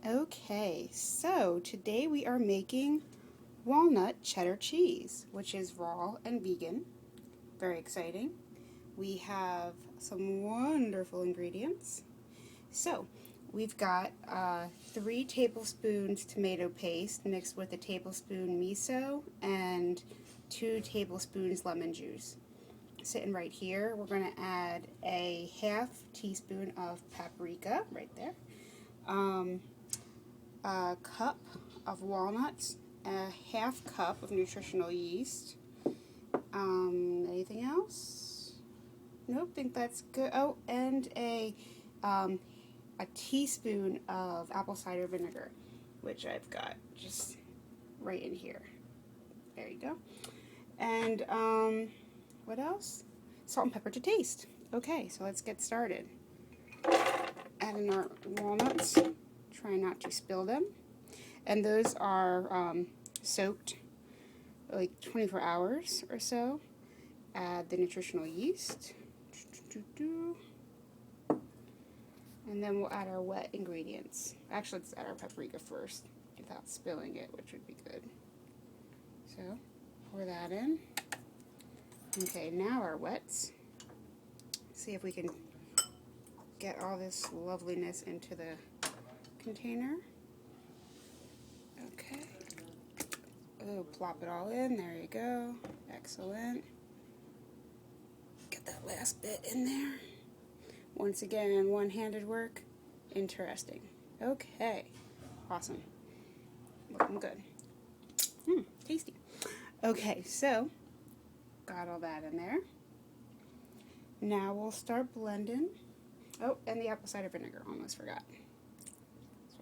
Okay, so today we are making walnut cheddar cheese, which is raw and vegan. Very exciting. We have some wonderful ingredients. So, we've got 3 tablespoons tomato paste mixed with a tablespoon miso and 2 tablespoons lemon juice. Sitting right here, we're going to add a half teaspoon of paprika right there. A cup of walnuts, a half cup of nutritional yeast. Anything else? Nope, think that's good. Oh, and a teaspoon of apple cider vinegar, which I've got just right in here. There you go. And what else? Salt and pepper to taste. Okay, so let's get started. Add in our walnuts. Try not to spill them. And those are soaked like 24 hours or so. Add the nutritional yeast. And then we'll add our wet ingredients. Actually, let's add our paprika first without spilling it, which would be good. So, pour that in. Okay, now our wets. See if we can get all this loveliness into the container. Okay. Oh, plop it all in. There you go. Excellent. Get that last bit in there. Once again, one-handed work. Interesting. Okay. Awesome. Looking good. Tasty. Okay, so got all that in there. Now we'll start blending. Oh, and the apple cider vinegar. Almost forgot.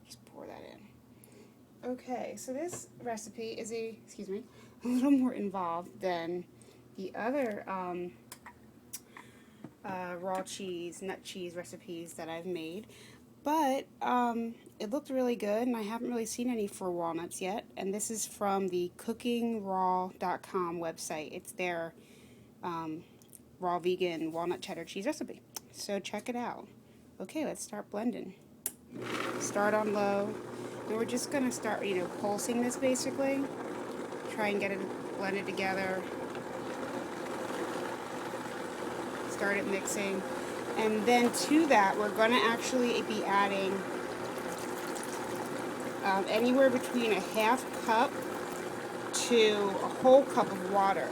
Just pour that in. Okay, so this recipe is a little more involved than the other raw cheese, nut cheese recipes that I've made, but it looked really good, and I haven't really seen any for walnuts yet. And this is from the cookingraw.com website. It's their raw vegan walnut cheddar cheese recipe. So check it out. Okay, let's start blending. Start on low. And we're just going to start, pulsing this basically. Try and get it blended together. Start it mixing. And then to that, we're going to actually be adding anywhere between a half cup to a whole cup of water.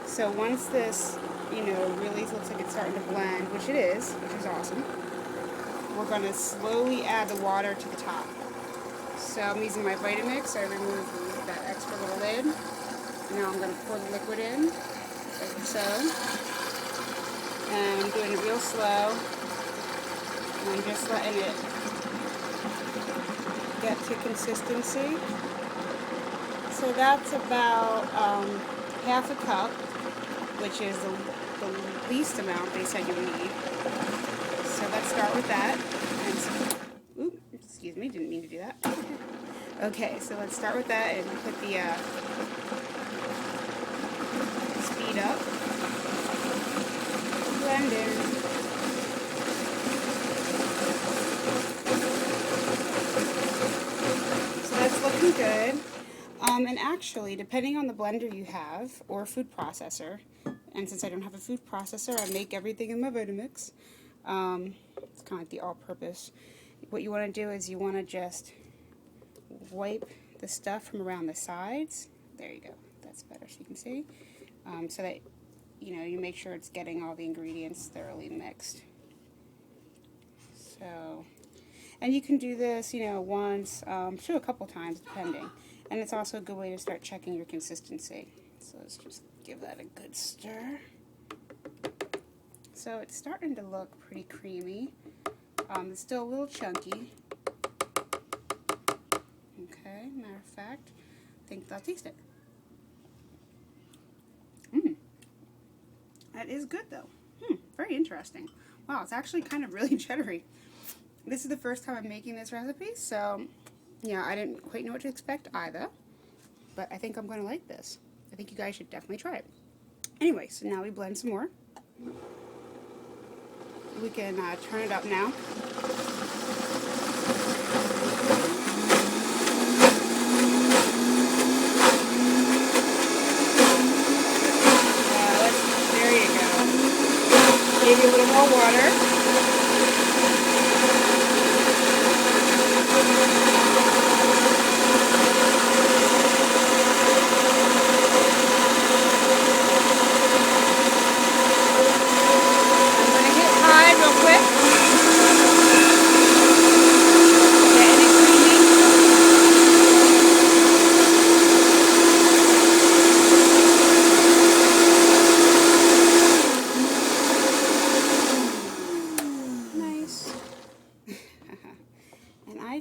So once this, really looks like it's starting to blend, which it is, which is awesome, we're going to slowly add the water to the top. So I'm using my Vitamix. I removed that extra little lid. Now I'm going to pour the liquid in, like so. And I'm doing it real slow. And I'm just letting it get to consistency. So that's about half a cup, which is the least amount they said you would need. So let's start with that. And excuse me, didn't mean to do that. Okay, so let's start with that and put the speed up. Blend in. So that's looking good. And actually, depending on the blender you have or food processor, and since I don't have a food processor, I make everything in my Vitamix. It's kind of like the all-purpose. What you want to do is you want to just wipe the stuff from around the sides. There you go. That's better so you can see. So that, you make sure it's getting all the ingredients thoroughly mixed. So, and you can do this, once, to a couple times depending. And it's also a good way to start checking your consistency. So let's just give that a good stir. So it's starting to look pretty creamy. It's still a little chunky. Okay, matter of fact, I think I'll taste it. That is good though. Very interesting. Wow, it's actually kind of really cheddary. This is the first time I'm making this recipe, so yeah, I didn't quite know what to expect either. But I think I'm going to like this. I think you guys should definitely try it. Anyway, so now we blend some more. We can turn it up now.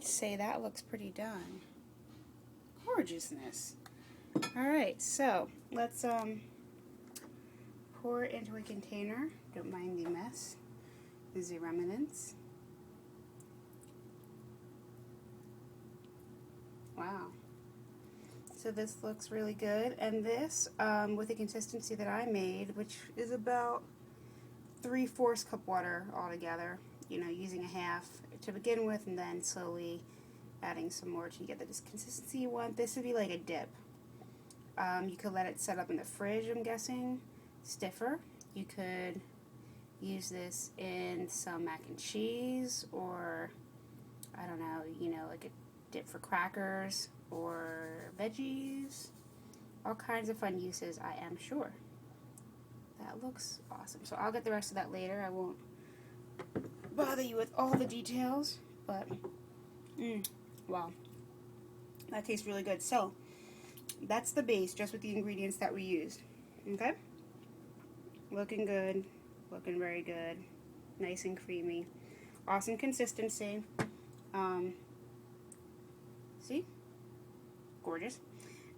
I'd say that looks pretty done. Gorgeousness. Alright, so let's pour it into a container. Don't mind the mess. The remnants. Wow. So this looks really good, and this, with the consistency that I made, which is about 3/4 cup water altogether, you know, using a half to begin with, and then slowly adding some more to get the consistency you want. This would be like a dip. You could let it set up in the fridge, I'm guessing, stiffer. You could use this in some mac and cheese, or, I don't know, you know, like a dip for crackers or veggies. All kinds of fun uses, I am sure. That looks awesome. So I'll get the rest of that later. I won't bother you with all the details, but wow, that tastes really good. So that's the base, just with the ingredients that we used. Okay, looking good, looking very good, nice and creamy, awesome consistency. See, gorgeous.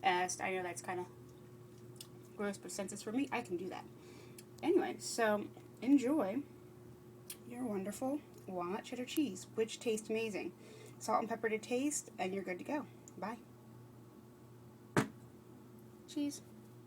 I know that's kind of gross, but since it's for me, I can do that. Anyway, so enjoy your wonderful walnut cheddar cheese, which tastes amazing. Salt and pepper to taste, and you're good to go. Bye. Cheese.